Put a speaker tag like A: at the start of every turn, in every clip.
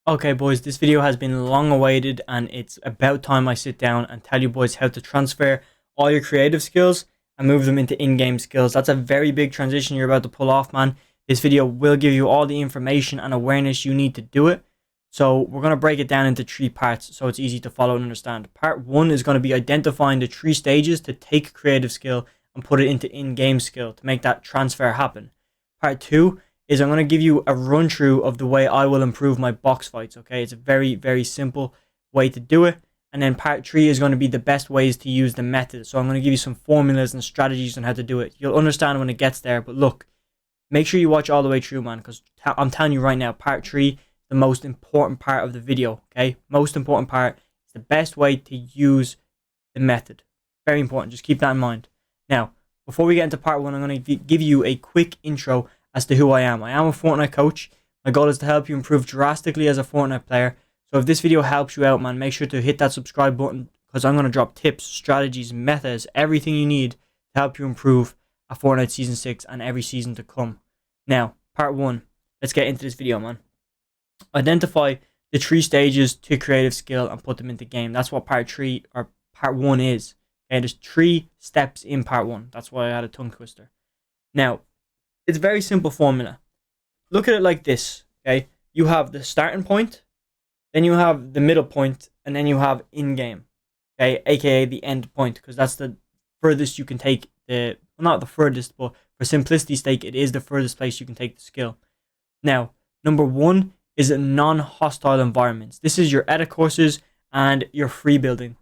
A: Okay, boys, this video has been long awaited and it's about time I sit down and tell you boys how to transfer all your creative skills and move them into in-game skills. That's a very big transition you're about to pull off, man. This video will give you all the information and awareness you need to do it. So we're going to break it down into three parts so it's easy to follow and understand. Part one is going to be identifying the three stages to take creative skill and put it into in-game skill to make that transfer happen. Part two is I'm going to give you a run through of the way I will improve my box fights. Okay, it's a very, very simple way to do it. And then part three is going to be the best ways to use the method. So I'm going to give you some formulas and strategies on how to do it. You'll understand when it gets there. But look, make sure you watch all the way through, man, because I'm telling you right now, part three, the most important part of the video. Okay, most important part is the best way to use the method. Very important. Just keep that in mind. Now, before we get into part one, I'm going to give you a quick intro as to who I am. I am a Fortnite coach. My goal is to help you improve drastically as a Fortnite player. So if this video helps you out, man, make sure to hit that subscribe button because I'm going to drop tips, strategies, methods, everything you need to help you improve at Fortnite Season 6 and every season to come. Now, part one. Let's get into this video, man. Identify the three stages to creative skill and put them into game. That's what part three or part one is. Okay, there's three steps in part one. That's why I had a tongue twister. Now, it's a very simple formula. Look at it like this, okay? You have the starting point, then you have the middle point, and then you have in-game, okay? AKA the end point, because that's the furthest you can take the, well, not the furthest, but for simplicity's sake, it is the furthest place you can take the skill. Now, number one is non-hostile environments. This is your edit courses and your free building.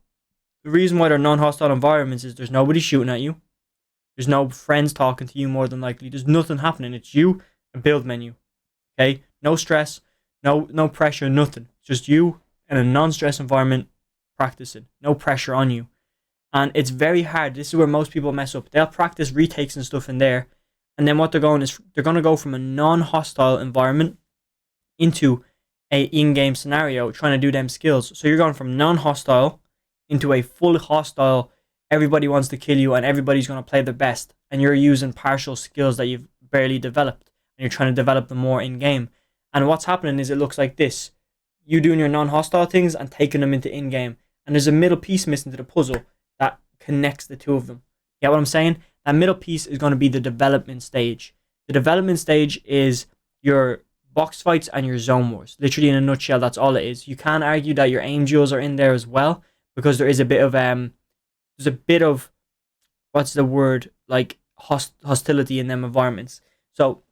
A: The reason why they're non-hostile environments is there's nobody shooting at you. There's no friends talking to you more than likely. There's nothing happening. It's you, a build menu. Okay? No stress, no pressure, nothing. Just you in a non-stress environment practicing. No pressure on you. And it's very hard. This is where most people mess up. They'll practice retakes and stuff in there. And then what they're going to go from a non-hostile environment into a in-game scenario trying to do them skills. So you're going from non-hostile into a full hostile. Everybody wants to kill you and everybody's going to play their best, and you're using partial skills that you've barely developed and you're trying to develop them more in game. And what's happening is it looks like this: you doing your non-hostile things and taking them into in-game, and there's a middle piece missing to the puzzle that connects the two of them. Get what I'm saying? That middle piece is going to be the development stage. The development stage is your box fights and your zone wars. Literally, in a nutshell, that's all it is. You can argue that your aim duels are in there as well, because there is a bit of there's a bit of, what's the word, like hostility in them environments. So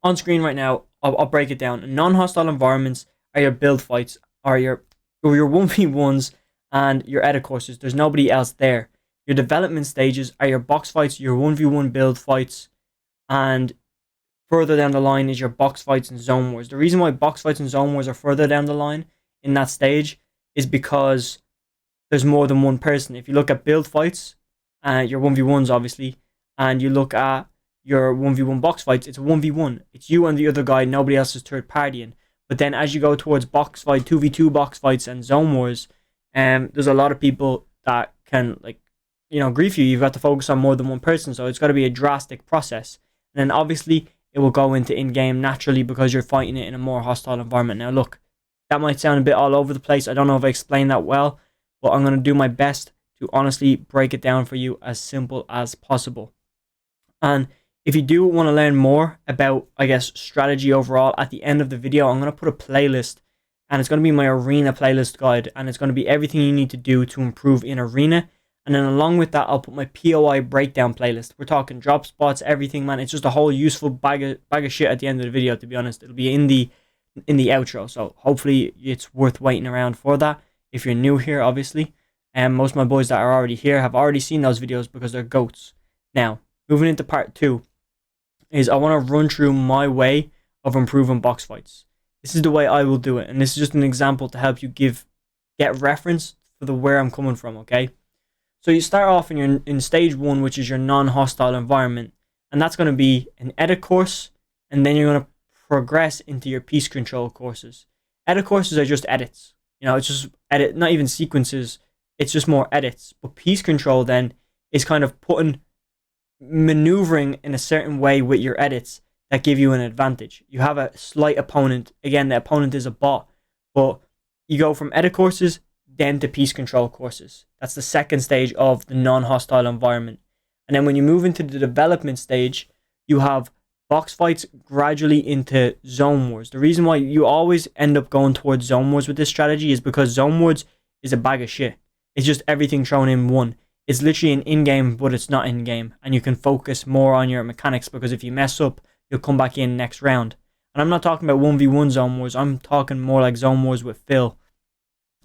A: on screen right now, I'll break it down. Non-hostile environments are your build fights, or your 1v1s and your edit courses. There's nobody else there. Your development stages are your box fights, your 1v1 build fights, and further down the line is your box fights and zone wars. The reason why box fights and zone wars are further down the line in that stage is because there's more than one person. If you look at build fights, your 1v1s obviously, and you look at your 1v1 box fights, it's a 1v1. It's you and the other guy, nobody else is third partying. But then as you go towards box fight, 2v2 box fights and zone wars, there's a lot of people that can, like, grief you. You've got to focus on more than one person, so it's got to be a drastic process. And then obviously it will go into in-game naturally because you're fighting it in a more hostile environment. Now look, that might sound a bit all over the place. I don't know if I explained that well, but I'm going to do my best to honestly break it down for you as simple as possible. And if you do want to learn more about, I guess, strategy overall, at the end of the video, I'm going to put a playlist, and it's going to be my arena playlist guide, and it's going to be everything you need to do to improve in arena. And then along with that, I'll put my POI breakdown playlist. We're talking drop spots, everything, man. It's just a whole useful bag of shit at the end of the video, to be honest. It'll be in the outro, so hopefully it's worth waiting around for that. If you're new here, obviously, and most of my boys that are already here have already seen those videos because they're goats. Now, moving into part two, is I want to run through my way of improving box fights. This is the way I will do it, and this is just an example to help you get reference for where I'm coming from, okay? So you start off in stage one, which is your non-hostile environment, and that's going to be an edit course, and then you're going to progress into your piece control courses. Edit courses are just edits. It's just edit, not even sequences. It's just more edits. But piece control then is kind of maneuvering in a certain way with your edits that give you an advantage. You have a slight opponent. Again, the opponent is a bot, But you go from edit courses then to piece control courses. That's the second stage of the non-hostile environment. And then when you move into the development stage, you have box fights gradually into zone wars. The reason why you always end up going towards zone wars with this strategy is because zone wars is a bag of shit. It's just everything thrown in one. It's literally an in-game, but it's not in-game. And you can focus more on your mechanics, because if you mess up, you'll come back in next round. And I'm not talking about 1v1 zone wars. I'm talking more like zone wars with Phil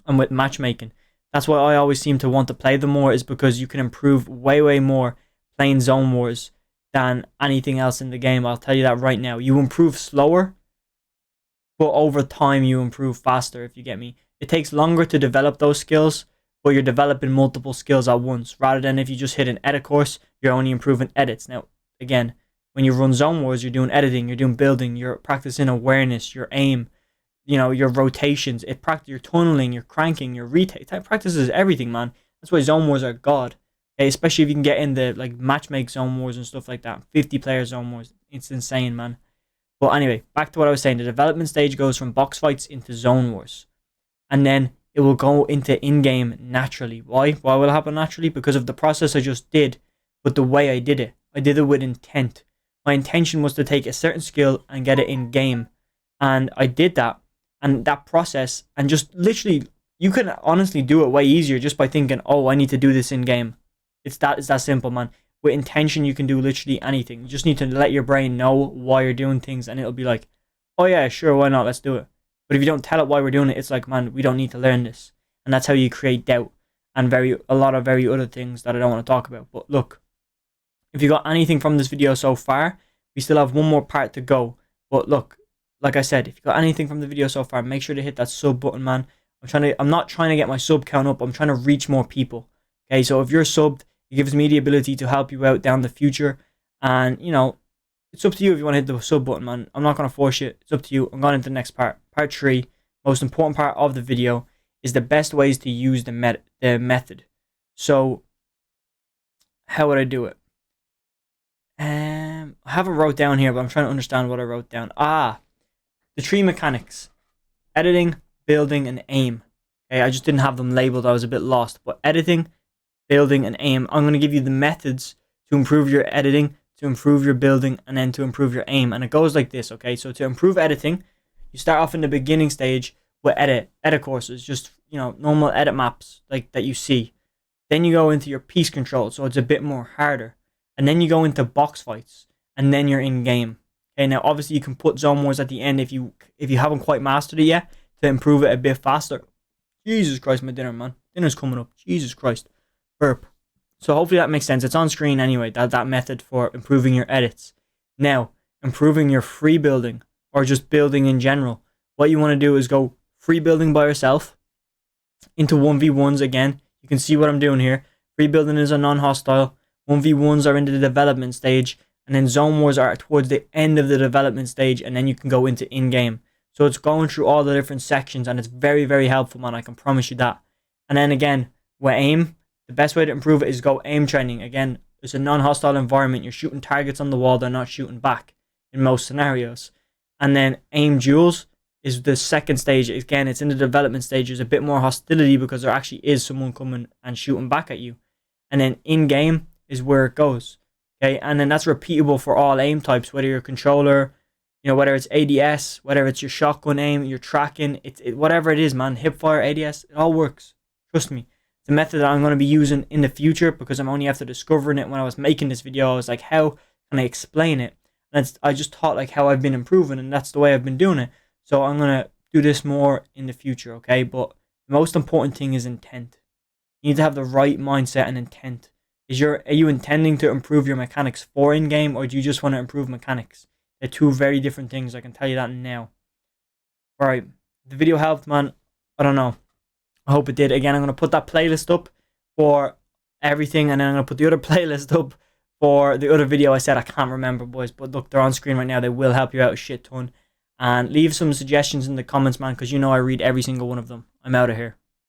A: and with matchmaking. That's why I always seem to want to play them more, is because you can improve way, way more playing zone wars than anything else in the game. I'll tell you that right now. You improve slower, but over time you improve faster, if you get me. It takes longer to develop those skills, but you're developing multiple skills at once, rather than if you just hit an edit course, you're only improving edits. Now, again, when you run zone wars, you're doing editing, you're doing building, you're practicing awareness, your aim, your rotations, your tunneling, your cranking, your retake. It practices everything, man. That's why zone wars are god. Okay? Especially if you can get in the matchmake zone wars and stuff like that. 50-player zone wars. It's insane, man. But anyway, back to what I was saying. The development stage goes from box fights into zone wars. And then it will go into in-game naturally. Why? Why will it happen naturally? Because of the process I just did, but the way I did it. I did it with intent. My intention was to take a certain skill and get it in-game. And I did that. And that process, and just literally, you can honestly do it way easier just by thinking, oh, I need to do this in-game. It's that simple, man. With intention, you can do literally anything. You just need to let your brain know why you're doing things, and it'll be like, oh yeah, sure, why not? Let's do it. But if you don't tell it why we're doing it, it's like, man, we don't need to learn this. And that's how you create doubt and a lot of very other things that I don't want to talk about. But look, if you got anything from this video so far, we still have one more part to go. But look, like I said, if you got anything from the video so far, make sure to hit that sub button, man. I'm not trying to get my sub count up. I'm trying to reach more people. Okay, so if you're subbed, it gives me the ability to help you out down the future. And, it's up to you if you want to hit the sub button, man. I'm not going to force you. It's up to you. I'm going into the next part. Part 3, most important part of the video, is the best ways to use the method. So, how would I do it? I have it wrote down here, but I'm trying to understand what I wrote down. The 3 mechanics: editing, building, and aim. Okay, I just didn't have them labeled. I was a bit lost. But editing, building, and aim. I'm going to give you the methods to improve your editing, to improve your building, and then to improve your aim. And it goes like this, okay? So to improve editing, you start off in the beginning stage with edit courses, just, normal edit maps like that you see. Then you go into your piece control, so it's a bit more harder. And then you go into box fights, and then you're in game. Okay, now obviously you can put zone wars at the end if you haven't quite mastered it yet, to improve it a bit faster. Jesus Christ, my dinner, man. Dinner's coming up. Jesus Christ. Burp. So hopefully that makes sense. It's on screen anyway, that method for improving your edits. Now, improving your free building, or just building in general. What you want to do is go free building by yourself into 1v1s again. You can see what I'm doing here. Free building is a non-hostile. 1v1s are into the development stage. And then zone wars are towards the end of the development stage. And then you can go into in-game. So it's going through all the different sections. And it's very, very helpful, man. I can promise you that. And then again, with aim, the best way to improve it is go aim training. Again, it's a non-hostile environment. You're shooting targets on the wall. They're not shooting back in most scenarios. And then aim duels is the second stage. Again, it's in the development stage. There's a bit more hostility because there actually is someone coming and shooting back at you. And then in-game is where it goes. Okay, and then that's repeatable for all aim types, whether you're a controller, whether it's ADS, whether it's your shotgun aim, your tracking, whatever it is, man. Hipfire, ADS, it all works. Trust me. It's a method that I'm going to be using in the future, because I'm only after discovering it. When I was making this video, I was like, how can I explain it? And I just taught like how I've been improving, and that's the way I've been doing it. So I'm going to do this more in the future, okay? But the most important thing is intent. You need to have the right mindset and intent. Are you intending to improve your mechanics for in-game, or do you just want to improve mechanics? They're two very different things. I can tell you that now. Alright, the video helped, man. I don't know. I hope it did. Again, I'm going to put that playlist up for everything, and then I'm going to put the other playlist up for the other video I said. I can't remember, boys, but look, they're on screen right now. They will help you out a shit ton. And leave some suggestions in the comments, man, because I read every single one of them. I'm out of here.